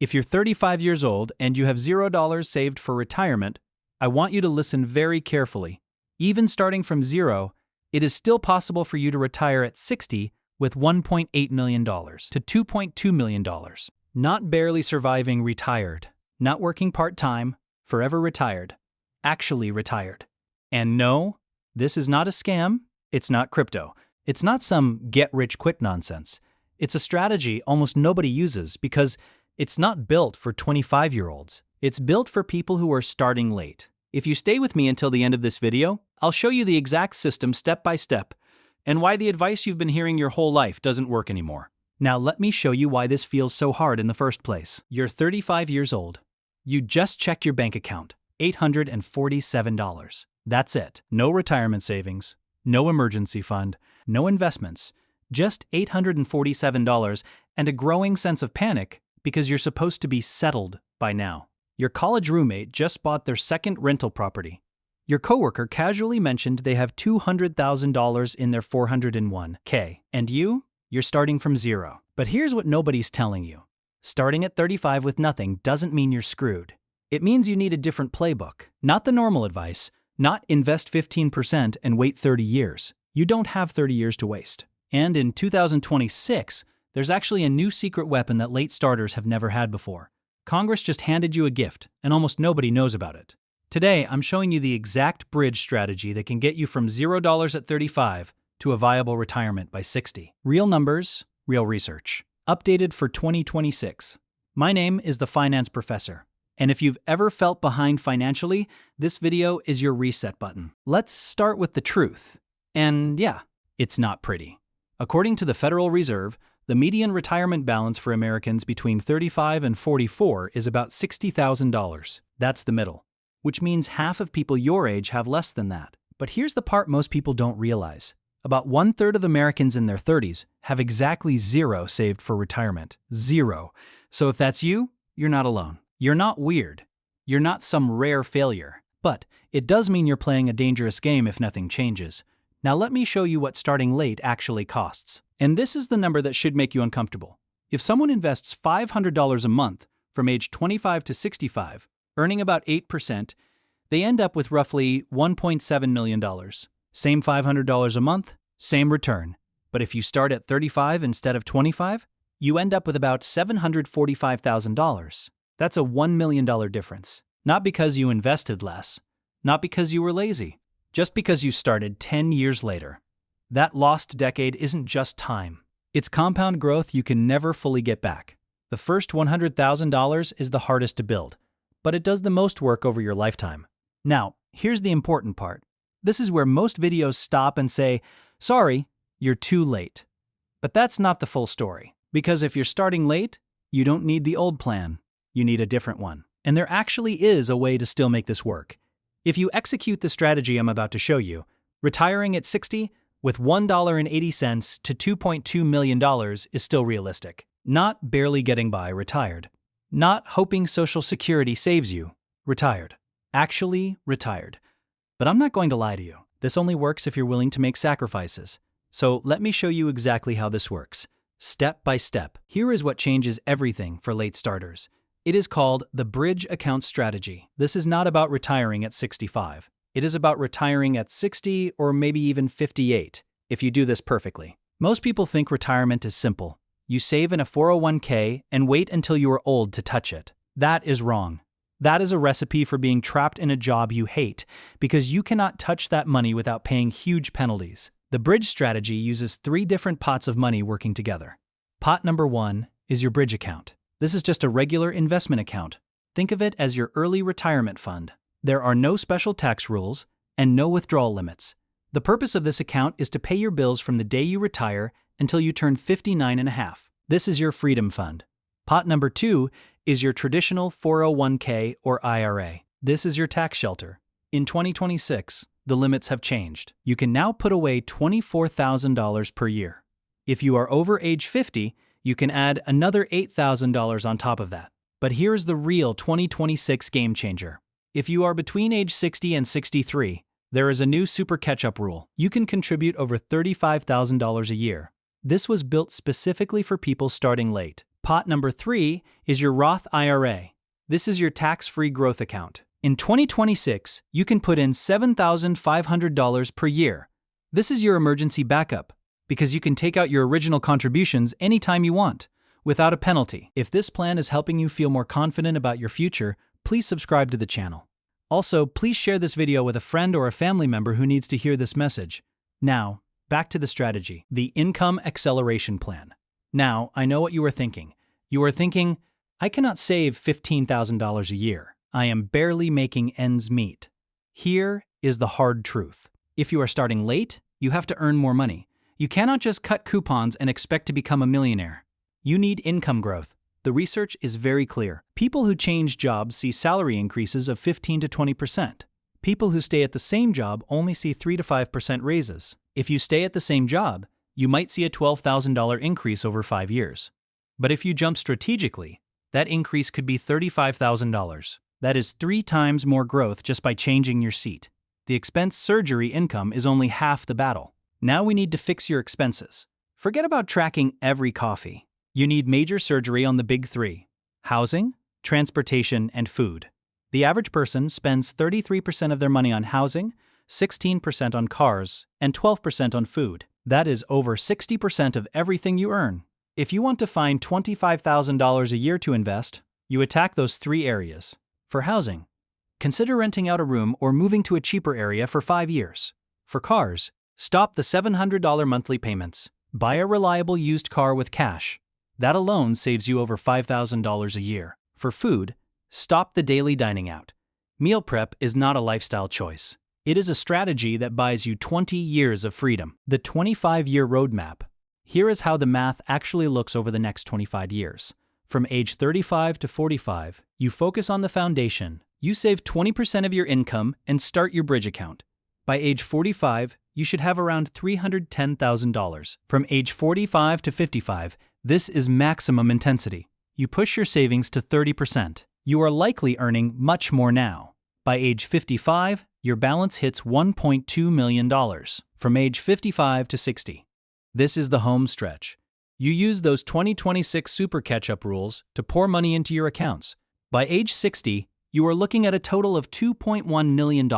If you're 35 years old and you have $0 saved for retirement, I want you to listen very carefully. Even starting from zero, it is still possible for you to retire at 60 with $1.8 million to $2.2 million. Not barely surviving retired, not working part-time, forever retired, actually retired. And no, this is not a scam, it's not crypto, it's not some get-rich-quick nonsense. It's a strategy almost nobody uses because it's not built for 25-year-olds. It's built for people who are starting late. If you stay with me until the end of this video, I'll show you the exact system step by step and why the advice you've been hearing your whole life doesn't work anymore. Now let me show you why this feels so hard in the first place. You're 35 years old. You just checked your bank account, $847. That's it. No retirement savings, no emergency fund, no investments, just $847 and a growing sense of panic because you're supposed to be settled by now. Your college roommate just bought their second rental property. Your coworker casually mentioned they have $200,000 in their 401k. And you're starting from zero. But here's what nobody's telling you. Starting at 35 with nothing doesn't mean you're screwed. It means you need a different playbook. Not the normal advice, not invest 15% and wait 30 years. You don't have 30 years to waste. And in 2026, there's actually a new secret weapon that late starters have never had before. Congress just handed you a gift, and almost nobody knows about it. Today, I'm showing you the exact bridge strategy that can get you from $0 at 35 to a viable retirement by 60. Real numbers, real research. Updated for 2026. My name is the Finance Professor, and if you've ever felt behind financially, this video is your reset button. Let's start with the truth. And yeah, it's not pretty. According to the Federal Reserve, the median retirement balance for Americans between 35 and 44 is about $60,000. That's the middle, which means half of people your age have less than that. But here's the part most people don't realize. About 1/3 of Americans in their 30s have exactly zero saved for retirement. Zero. So if that's you, you're not alone. You're not weird. You're not some rare failure. But it does mean you're playing a dangerous game if nothing changes. Now let me show you what starting late actually costs. And this is the number that should make you uncomfortable. If someone invests $500 a month from age 25 to 65, earning about 8%, they end up with roughly $1.7 million. Same $500 a month, same return. But if you start at 35 instead of 25, you end up with about $745,000. That's a $1 million difference. Not because you invested less, not because you were lazy, just because you started 10 years later. That lost decade isn't just time. It's compound growth you can never fully get back. The first $100,000 is the hardest to build, but it does the most work over your lifetime. Now, here's the important part. This is where most videos stop and say, sorry, you're too late. But that's not the full story. Because if you're starting late, you don't need the old plan. You need a different one. And there actually is a way to still make this work. If you execute the strategy I'm about to show you, retiring at 60 with $1.80 to $2.2 million is still realistic. Not barely getting by retired. Not hoping Social Security saves you retired. Actually retired. But I'm not going to lie to you. This only works if you're willing to make sacrifices. So let me show you exactly how this works. Step by step. Here is what changes everything for late starters. It is called the bridge account strategy. This is not about retiring at 65. It is about retiring at 60 or maybe even 58 if you do this perfectly. Most people think retirement is simple. You save in a 401k and wait until you are old to touch it. That is wrong. That is a recipe for being trapped in a job you hate because you cannot touch that money without paying huge penalties. The bridge strategy uses 3 different pots of money working together. Pot number 1 is your bridge account. This is just a regular investment account. Think of it as your early retirement fund. There are no special tax rules and no withdrawal limits. The purpose of this account is to pay your bills from the day you retire until you turn 59 and a half. This is your freedom fund. Pot number 2 is your traditional 401k or IRA. This is your tax shelter. In 2026, the limits have changed. You can now put away $24,000 per year. If you are over age 50, you can add another $8,000 on top of that. But here's the real 2026 game changer. If you are between age 60 and 63, there is a new super catch-up rule. You can contribute over $35,000 a year. This was built specifically for people starting late. Pot number 3 is your Roth IRA. This is your tax-free growth account. In 2026, you can put in $7,500 per year. This is your emergency backup, because you can take out your original contributions anytime you want, without a penalty. If this plan is helping you feel more confident about your future, please subscribe to the channel. Also, please share this video with a friend or a family member who needs to hear this message. Now, back to the strategy, the Income Acceleration Plan. Now, I know what you are thinking. You are thinking, I cannot save $15,000 a year. I am barely making ends meet. Here is the hard truth. If you are starting late, you have to earn more money. You cannot just cut coupons and expect to become a millionaire. You need income growth. The research is very clear. People who change jobs see salary increases of 15 to 20%. People who stay at the same job only see 3 to 5% raises. If you stay at the same job, you might see a $12,000 increase over 5 years. But if you jump strategically, that increase could be $35,000. That is 3 times more growth just by changing your seat. The expense surgery income is only half the battle. Now we need to fix your expenses. Forget about tracking every coffee. You need major surgery on the big 3: housing, transportation, and food. The average person spends 33% of their money on housing, 16% on cars, and 12% on food. That is over 60% of everything you earn. If you want to find $25,000 a year to invest, you attack those 3 areas. For housing, consider renting out a room or moving to a cheaper area for 5 years. For cars, stop the $700 monthly payments. Buy a reliable used car with cash. That alone saves you over $5,000 a year. For food, stop the daily dining out. Meal prep is not a lifestyle choice. It is a strategy that buys you 20 years of freedom. The 25-year roadmap. Here is how the math actually looks over the next 25 years. From age 35 to 45, you focus on the foundation. You save 20% of your income and start your bridge account. By age 45, you should have around $310,000. From age 45 to 55, this is maximum intensity. You push your savings to 30%. You are likely earning much more now. By age 55, your balance hits $1.2 million. From age 55 to 60. This is the home stretch. You use those 2026 super catch-up rules to pour money into your accounts. By age 60, you are looking at a total of $2.1 million.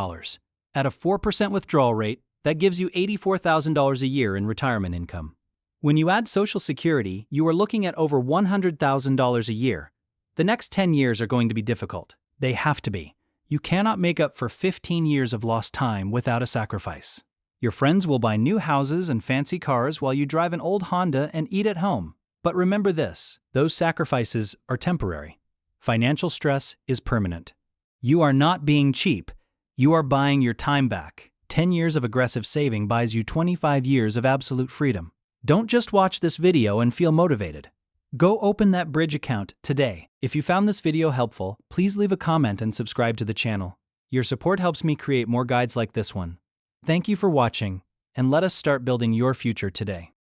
At a 4% withdrawal rate, that gives you $84,000 a year in retirement income. When you add Social Security, you are looking at over $100,000 a year. The next 10 years are going to be difficult. They have to be. You cannot make up for 15 years of lost time without a sacrifice. Your friends will buy new houses and fancy cars while you drive an old Honda and eat at home. But remember this, those sacrifices are temporary. Financial stress is permanent. You are not being cheap. You are buying your time back. 10 years of aggressive saving buys you 25 years of absolute freedom. Don't just watch this video and feel motivated. Go open that bridge account today. If you found this video helpful, please leave a comment and subscribe to the channel. Your support helps me create more guides like this one. Thank you for watching, and let us start building your future today.